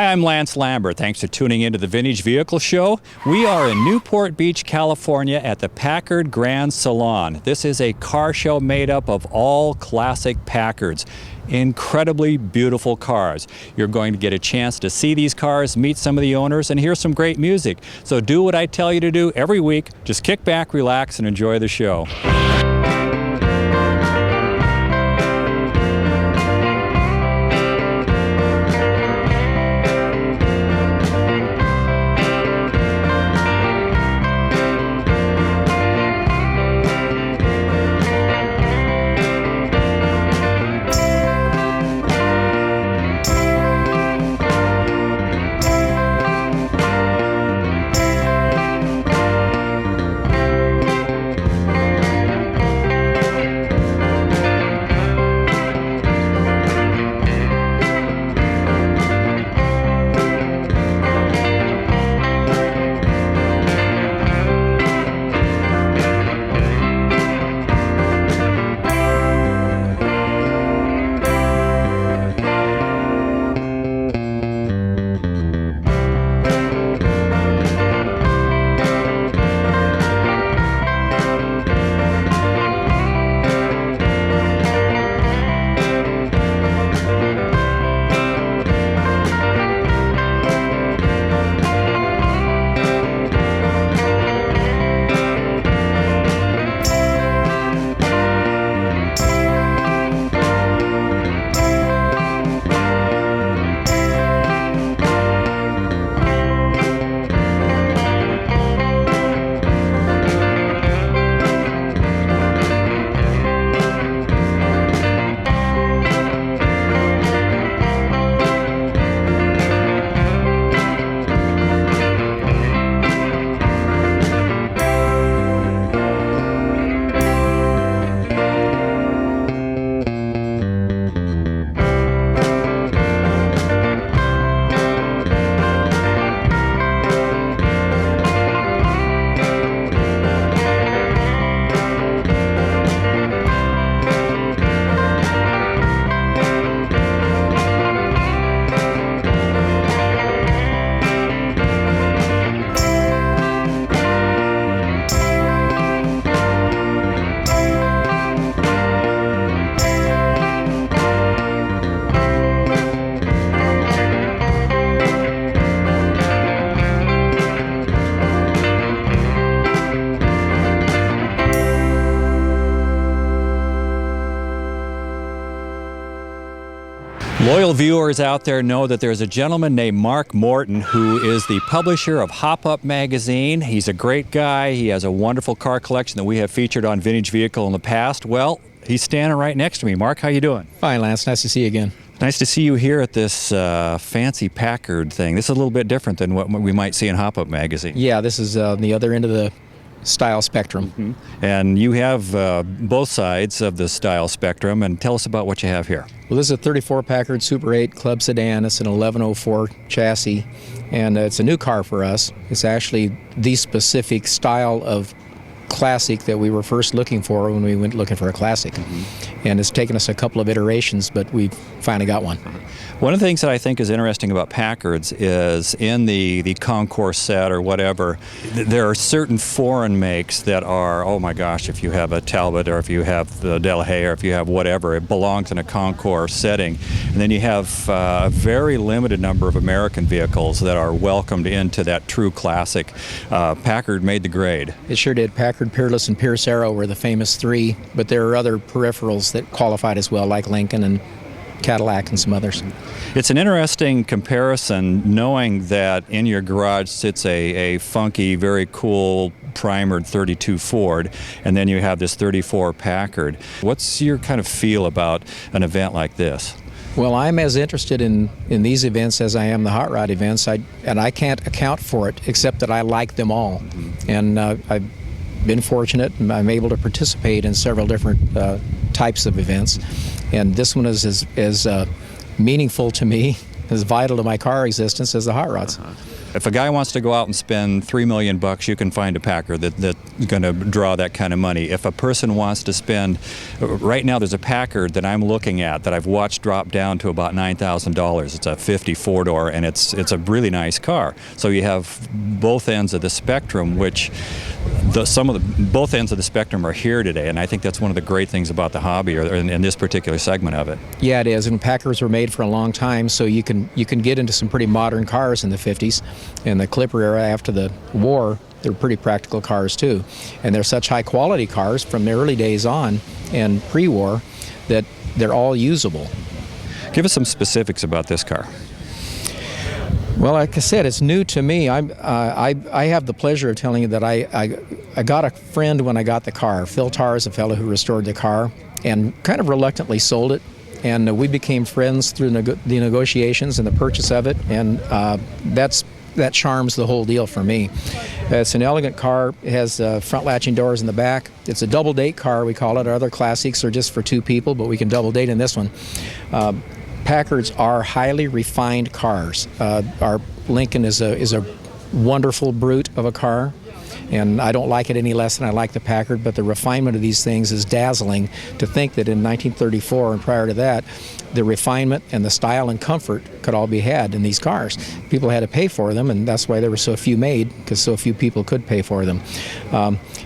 Hi, I'm Lance Lambert. Thanks for tuning into the Vintage Vehicle Show. We are in Newport Beach, California at the Packard Grand Salon. This is a car show made up of all classic Packards. Incredibly beautiful cars. You're going to get a chance to see these cars, meet some of the owners, and hear some great music. So do what I tell you to do every week. Just kick back, relax, and enjoy the show. Loyal viewers out there know that there's a gentleman named Mark Morton who is the publisher of Hop Up magazine. He's a great guy. He has a wonderful car collection that we have featured on Vintage Vehicle in the past. Well, he's standing right next to me. Mark, how you doing? Fine, Lance. Nice to see you again. Nice to see you here at this fancy Packard thing. This is a little bit different than what we might see in Hop Up magazine. Yeah, this is the other end of the style spectrum. Mm-hmm. And you have both sides of the style spectrum, and tell us about what you have here. Well, this is a 34 Packard Super 8 Club Sedan. It's an 1104 chassis, and it's a new car for us. It's actually the specific style of classic that we were first looking for when we went looking for a classic. Mm-hmm. And it's taken us a couple of iterations, but we finally got one. One of the things that I think is interesting about Packards is in the Concours set or whatever, there are certain foreign makes that are, oh my gosh, if you have a Talbot or if you have the Delahaye or if you have whatever, it belongs in a Concours setting. And then you have a very limited number of American vehicles that are welcomed into that true classic. Packard made the grade. It sure did. Packard, Peerless, and Pierce Arrow were the famous three, but there are other peripherals that qualified as well, like Lincoln and Cadillac and some others. It's an interesting comparison knowing that in your garage sits a funky, very cool primered 32 Ford, and then you have this 34 Packard. What's your kind of feel about an event like this? Well, I'm as interested in these events as I am the hot rod events, and I can't account for it except that I like them all. Mm-hmm. And I've been fortunate, and I'm able to participate in several different types of events. And this one is as meaningful to me, as vital to my car existence as the hot rods. If a guy wants to go out and spend $3 million, you can find a Packard that's going to draw that kind of money. If a person wants to spend, right now there's a Packard that I'm looking at that I've watched drop down to about $9,000. It's a 50 four-door, and it's a really nice car. So you have both ends of the spectrum, which both ends of the spectrum are here today, and I think that's one of the great things about the hobby, or in this particular segment of it. Yeah, it is, and Packards were made for a long time, so you can get into some pretty modern cars in the 50s. In the Clipper era after the war, they're pretty practical cars too. And they're such high quality cars from the early days on and pre-war that they're all usable. Give us some specifics about this car. Well, like I said, it's new to me. I have the pleasure of telling you that I got a friend when I got the car. Phil Tarr is a fellow who restored the car and kind of reluctantly sold it. And we became friends through the negotiations and the purchase of it, and that charms the whole deal for me. It's an elegant car. It has front latching doors in the back. It's a double date car, we call it. Our other classics are just for two people, but we can double date in this one. Packards are highly refined cars. Our Lincoln is a wonderful brute of a car, and I don't like it any less than I like the Packard, but the refinement of these things is dazzling. To think that in 1934 and prior to that, the refinement and the style and comfort could all be had in these cars. People had to pay for them, and that's why there were so few made, because so few people could pay for them.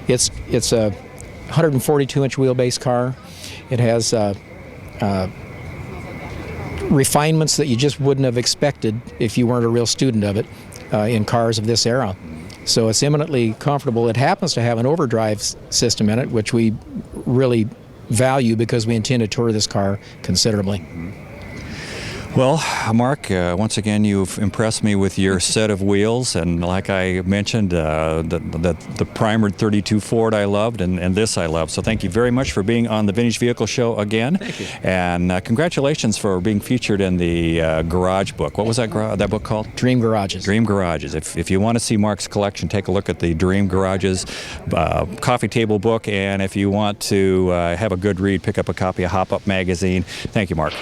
It's a 142-inch wheelbase car. It has refinements that you just wouldn't have expected if you weren't a real student of it in cars of this era. So it's eminently comfortable. It happens to have an overdrive system in it, which we really value because we intend to tour this car considerably. Well, Mark, once again, you've impressed me with your set of wheels, and like I mentioned, the primered 32 Ford I loved, and this I love. So thank you very much for being on the Vintage Vehicle Show again. Thank you. And congratulations for being featured in the Garage book. What was that book called? Dream Garages. Dream Garages. If you want to see Mark's collection, take a look at the Dream Garages coffee table book, and if you want to have a good read, pick up a copy of Hop Up magazine. Thank you, Mark.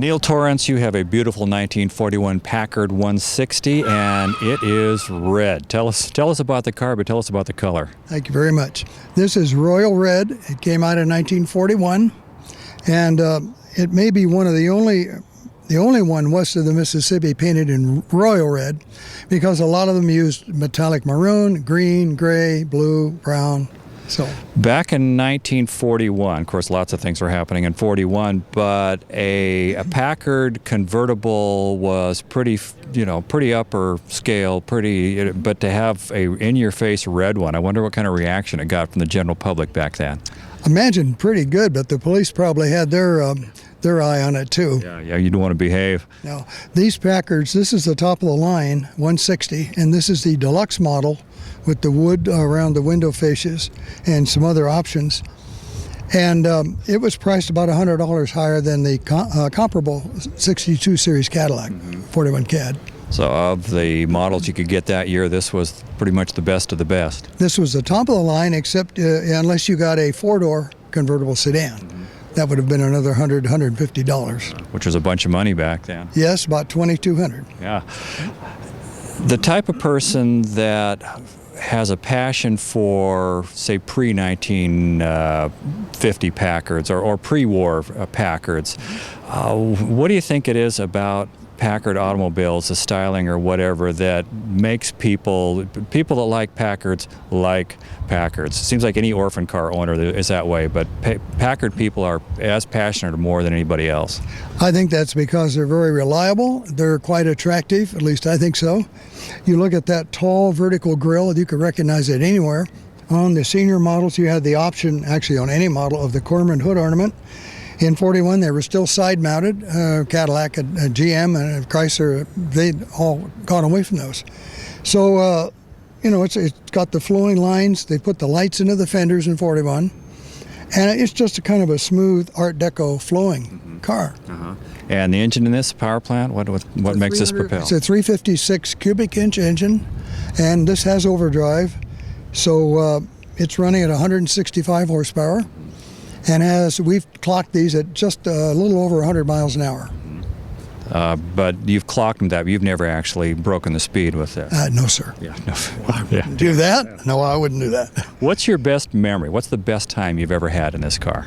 Neil Torrence, you have a beautiful 1941 Packard 160, and it is red. Tell us about the car, but tell us about the color. Thank you very much. This is royal red. It came out in 1941, and it may be one of the only one west of the Mississippi painted in royal red, because a lot of them used metallic maroon, green, gray, blue, brown. So back in 1941, of course, lots of things were happening in 41, but a Packard convertible was pretty upper scale, but to have a in-your-face red one, I wonder what kind of reaction it got from the general public back then. Imagine pretty good, but the police probably had their eye on it too. Yeah, you don't want to behave. Now, these Packards, this is the top of the line, 160, and this is the Deluxe model with the wood around the window fascias and some other options. And it was priced about $100 higher than the comparable 62 series Cadillac, 41 Cad. So of the models you could get that year, this was pretty much the best of the best. This was the top of the line, except unless you got a four-door convertible sedan. That would have been another $100, $150. Which was a bunch of money back then. Yes, about $2,200. Yeah. The type of person that has a passion for, say, pre-1950 Packards or pre-war Packards, what do you think it is about Packard automobiles, the styling or whatever, that makes people that like Packards like Packards? It seems like any orphan car owner is that way, but Packard people are as passionate or more than anybody else. I think that's because they're very reliable. They're quite attractive, at least I think so. You look at that tall vertical grille, you can recognize it anywhere. On the senior models, you had the option, actually on any model, of the Corman hood ornament. In 41, they were still side-mounted. Cadillac, GM, and Chrysler, they'd all gone away from those. So, it's got the flowing lines. They put the lights into the fenders in 41. And it's just a kind of a smooth Art Deco flowing car. And the engine in this power plant, what makes this propel? It's a 356 cubic inch engine, and this has overdrive. So it's running at 165 horsepower. And we've clocked these at just a little over 100 miles an hour. But you've clocked them that, but you've never actually broken the speed with this. No, sir. Yeah, no. I wouldn't do that? No, I wouldn't do that. What's your best memory? What's the best time you've ever had in this car?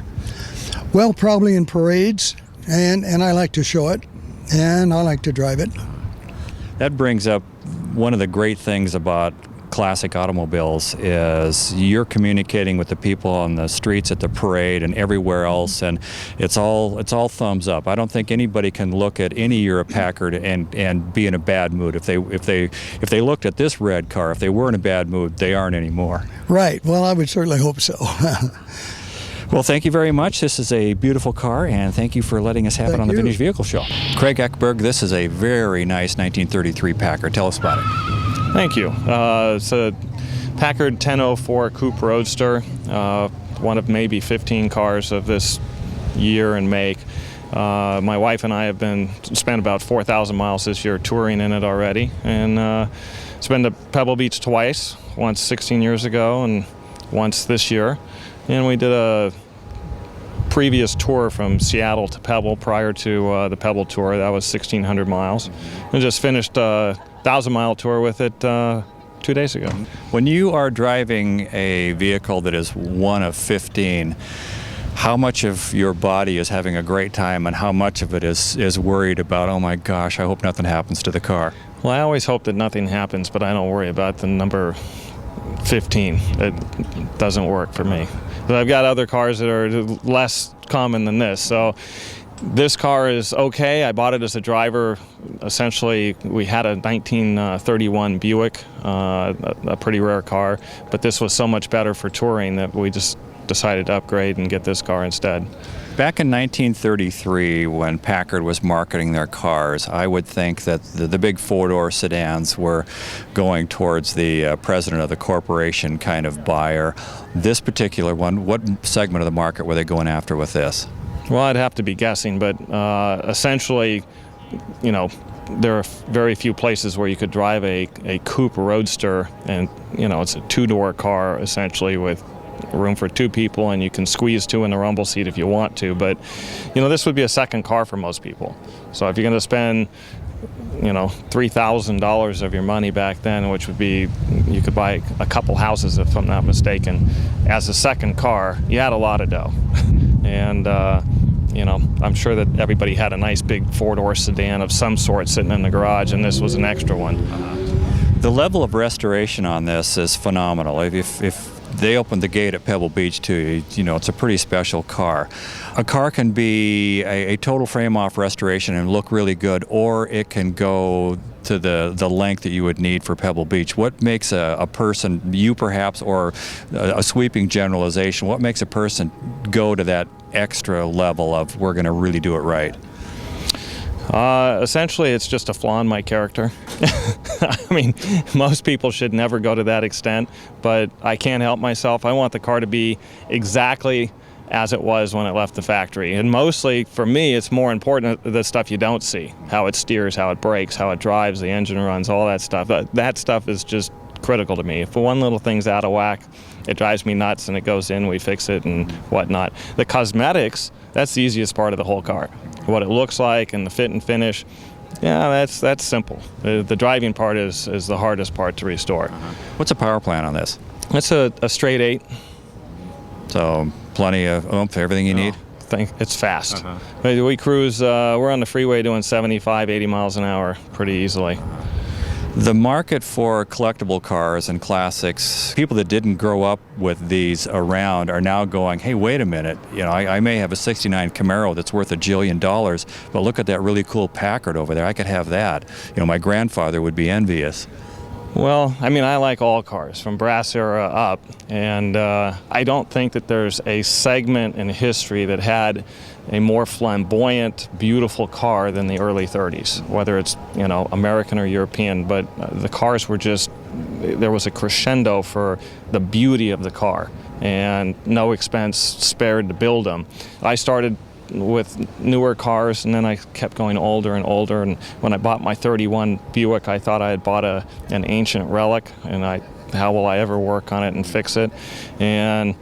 Well, probably in parades, and I like to show it, and I like to drive it. That brings up one of the great things about classic automobiles is you're communicating with the people on the streets at the parade and everywhere else, and it's all thumbs up. I don't think anybody can look at any year of Packard and be in a bad mood. If they looked at this red car, if they were in a bad mood, they aren't anymore. Right. Well, I would certainly hope so. Well, thank you very much. This is a beautiful car, and thank you for letting us have it on the Vintage Vehicle Show. Craig EKBERG, this is a very nice 1933 Packard. Tell us about it. Thank you. It's a Packard 1004 Coupe Roadster, one of maybe 15 cars of this year and make. My wife and I have spent about 4,000 miles this year touring in it already, and it's been to Pebble Beach twice, once 16 years ago and once this year. And we did a previous tour from Seattle to Pebble prior to the Pebble tour. That was 1,600 miles. And just finished a 1,000-mile tour with it 2 days ago. When you are driving a vehicle that is one of 15, how much of your body is having a great time and how much of it is worried about, oh my gosh, I hope nothing happens to the car? Well, I always hope that nothing happens, but I don't worry about the number 15. It doesn't work for me. But I've got other cars that are less common than this. So this car is okay. I bought it as a driver. Essentially, we had a 1931 Buick, a pretty rare car, but this was so much better for touring that we just decided to upgrade and get this car instead. Back in 1933, when Packard was marketing their cars, I would think that the big four-door sedans were going towards the president of the corporation kind of buyer. This particular one, what segment of the market were they going after with this? Well, I'd have to be guessing, but essentially, there are very few places where you could drive a Coupe Roadster, and it's a two-door car essentially with room for 2 people, and you can squeeze 2 in the rumble seat if you want to. But, you know, this would be a second car for most people. So if you're going to spend, you know, $3,000 of your money back then, which would be, you could buy a couple houses if I'm not mistaken, as a second car, you had a lot of dough. And, you know, I'm sure that everybody had a nice big 4-door sedan of some sort sitting in the garage, and this was an extra one. The level of restoration on this is phenomenal. If they opened the gate at Pebble Beach to you, you know, it's a pretty special car. A car can be a total frame-off restoration and look really good, or it can go to the length that you would need for Pebble Beach. What makes a person, you perhaps, or a sweeping generalization, what makes a person go to that extra level of we're going to really do it right? Essentially, it's just a flaw in my character. I mean, most people should never go to that extent, but I can't help myself. I want the car to be exactly as it was when it left the factory. And mostly, for me, it's more important the stuff you don't see. How it steers, how it brakes, how it drives, the engine runs, all that stuff. That stuff is just critical to me. If one little thing's out of whack, it drives me nuts, and it goes in, we fix it and whatnot. The cosmetics, that's the easiest part of the whole car. What it looks like and the fit and finish, yeah, that's simple. The driving part is the hardest part to restore. What's the power plant on this? It's a straight 8. So plenty of oomph, everything you need? It's fast. We cruise, we're on the freeway doing 75, 80 miles an hour pretty easily. The market for collectible cars and classics, people that didn't grow up with these around are now going, hey, wait a minute, you know, I may have a '69 Camaro that's worth $1 jillion, but look at that really cool Packard over there. I could have that. You know, my grandfather would be envious. Well, I mean, I like all cars from brass era up, and I don't think that there's a segment in history that had a more flamboyant, beautiful car than the early 30s, whether it's, you know, American or European, but the cars were just, there was a crescendo for the beauty of the car, and no expense spared to build them. I started with newer cars, and then I kept going older and older, and when I bought my 31 Buick, I thought I had bought an ancient relic, and how will I ever work on it and fix it? And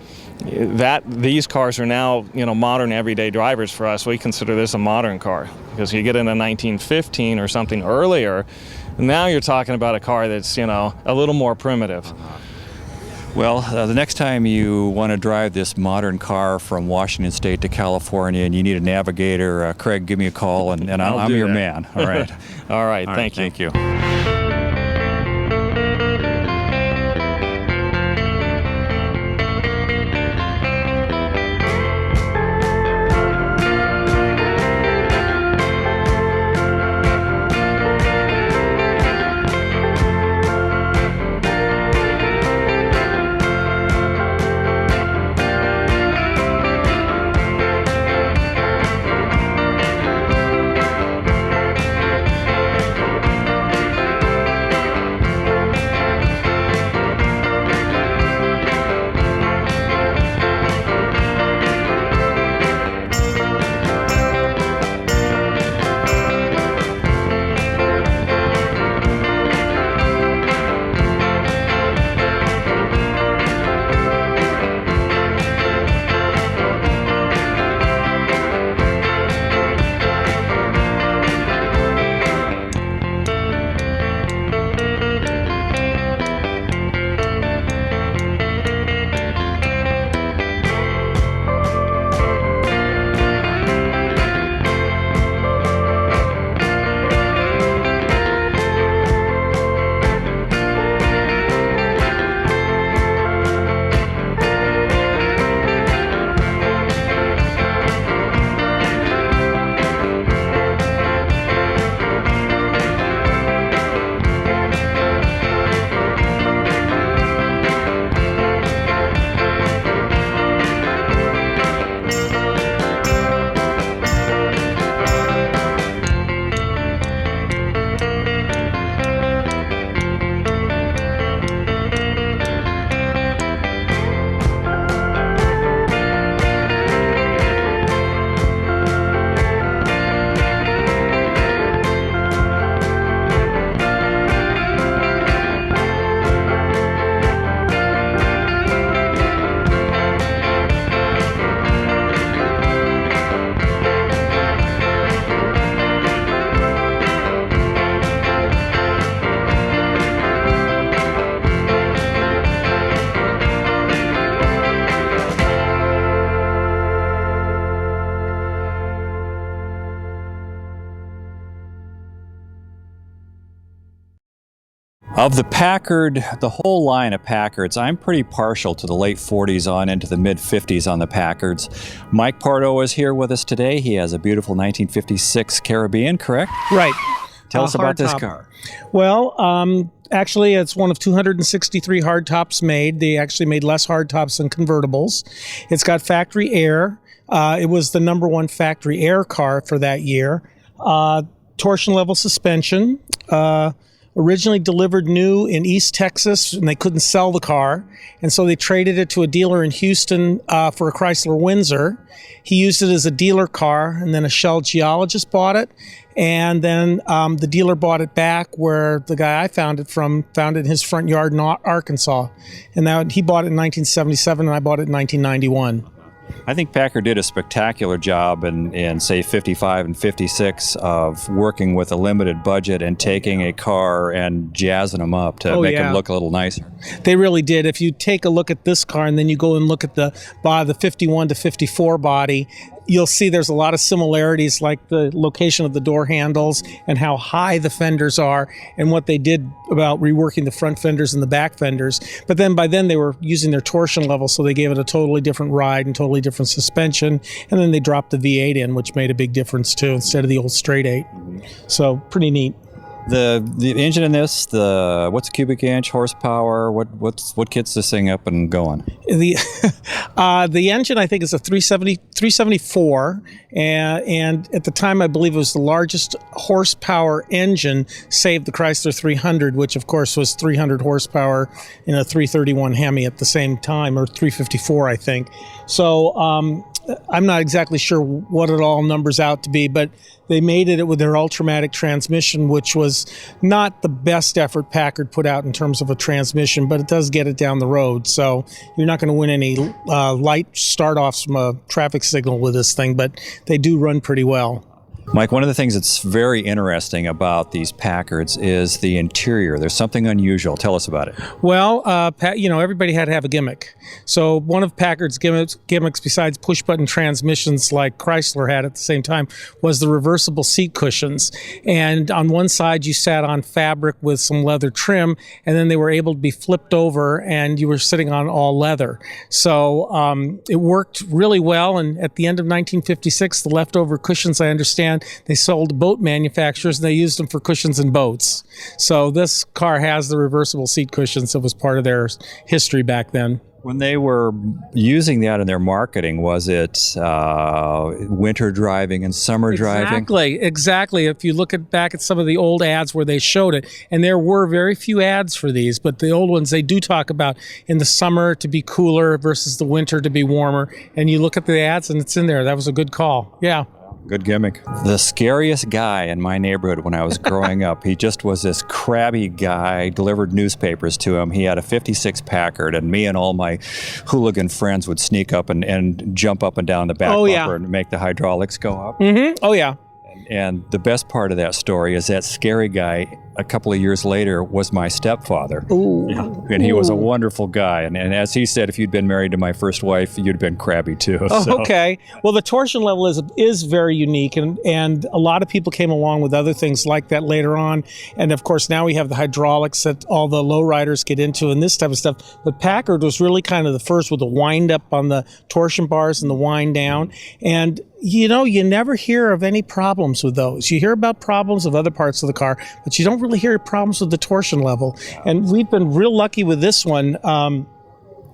these cars are now, you know, modern everyday drivers for us. We consider this a modern car, because you get in a 1915 or something earlier, now you're talking about a car that's, you know, a little more primitive. Well, the next time you want to drive this modern car from Washington State to California and you need a navigator, Craig, give me a call, and I'm your man. All right. All right. Thank you. Thank you. Of the Packard, the whole line of Packards, I'm pretty partial to the late 40s on into the mid 50s on the Packards. Mike Porto is here with us today. He has a beautiful 1956 Caribbean, correct? Right. Tell us about this hardtop. car. Well, actually, it's one of 263 hardtops made. They actually made less hardtops than convertibles. It's got factory air. It was the #1 factory air car for that year. Torsion level suspension. Originally delivered new in East Texas, and they couldn't sell the car, and so they traded it to a dealer in Houston for a Chrysler Windsor. He used it as a dealer car, and then a Shell geologist bought it, and then the dealer bought it back where the guy I found it from found it in his front yard in Arkansas, and that he bought it in 1977, and I bought it in 1991. I think Packard did a spectacular job in say 55 and 56 of working with a limited budget and taking a car and jazzing them up to make them look a little nicer. They really did. If you take a look at this car and then you go and look at the 51 to 54 body, you'll see there's a lot of similarities, like the location of the door handles and how high the fenders are and what they did about reworking the front fenders and the back fenders. But then by then they were using their torsion level, so they gave it a totally different ride and totally different suspension. And then they dropped the V8 in, which made a big difference too, instead of the old straight 8. So pretty neat. The engine in this, what's a cubic inch, horsepower? What gets this thing up and going? The engine, I think, is a 374, and at the time I believe it was the largest horsepower engine, save the Chrysler 300, which of course was 300 horsepower in a 331 Hemi at the same time, or 354 I think. So I'm not exactly sure what it all numbers out to be, but they made it with their Ultramatic transmission, which was not the best effort Packard put out in terms of a transmission, but it does get it down the road. So you're not going to win any light start-offs from a traffic signal with this thing, but they do run pretty well. Mike, one of the things that's very interesting about these Packards is the interior. There's something unusual. Tell us about it. Well, everybody had to have a gimmick. So one of Packard's gimmicks, besides push-button transmissions like Chrysler had at the same time, was the reversible seat cushions. And on one side, you sat on fabric with some leather trim, and then they were able to be flipped over, and you were sitting on all leather. So it worked really well, and at the end of 1956, the leftover cushions, I understand, they sold to boat manufacturers and they used them for cushions in boats. So this car has the reversible seat cushions that was part of their history back then. When they were using that in their marketing, was it winter driving and summer driving? Exactly. If you look back at some of the old ads where they showed it, and there were very few ads for these, but the old ones, they do talk about in the summer to be cooler versus the winter to be warmer. And you look at the ads and it's in there. That was a good call. Yeah. Good gimmick. The scariest guy in my neighborhood when I was growing up, he just was this crabby guy, delivered newspapers to him. He had a 56 Packard, and me and all my hooligan friends would sneak up and jump up and down the back bumper and make the hydraulics go up. Mm-hmm. Oh, yeah. And the best part of that story is that scary guy, a couple of years later, was my stepfather. Ooh. Yeah. And he was a wonderful guy. And as he said, if you'd been married to my first wife, you'd have been crabby too. Oh, so. Okay. Well, the torsion level is very unique, and a lot of people came along with other things like that later on. And of course, now we have the hydraulics that all the lowriders get into and this type of stuff. But Packard was really kind of the first with the wind up on the torsion bars and the wind down. And you never hear of any problems with those. You hear about problems of other parts of the car, but you don't really hear problems with the torsion level. And we've been real lucky with this one.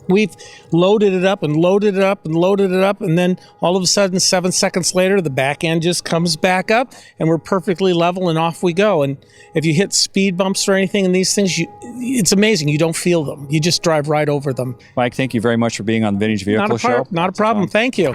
We've loaded it up and loaded it up and loaded it up, and then all of a sudden, 7 seconds later, the back end just comes back up, and we're perfectly level, and off we go. And if you hit speed bumps or anything in these things, it's amazing. You don't feel them. You just drive right over them. Mike, thank you very much for being on the Vintage Vehicle Show. Not a problem. Thank you.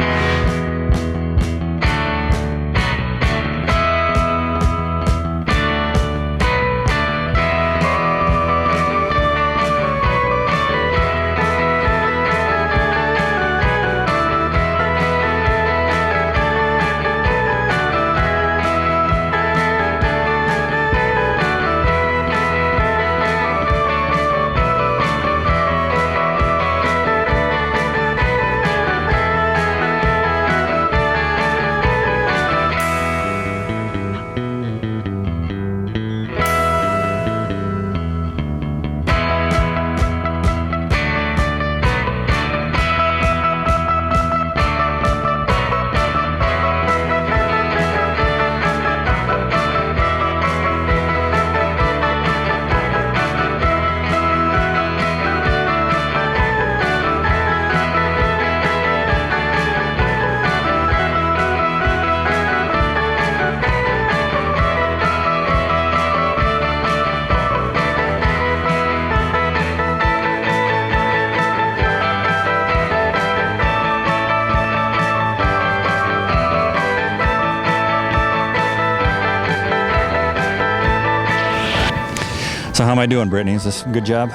So how am I doing, Brittany? Is this a good job?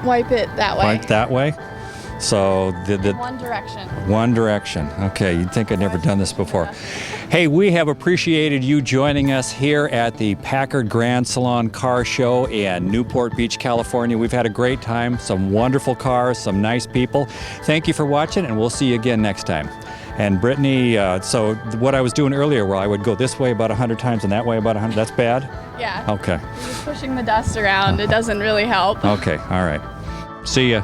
Wipe it that way. Right that way? So the One direction. One direction. Okay, you'd think I'd never done this before. Hey, we have appreciated you joining us here at the Packard Grand Salon Car Show in Newport Beach, California. We've had a great time, some wonderful cars, some nice people. Thank you for watching, and we'll see you again next time. And Brittany, so what I was doing earlier, where I would go this way about 100 times and that way about 100, that's bad? Yeah. Okay. You're just pushing the dust around. It doesn't really help. Okay, all right. See ya.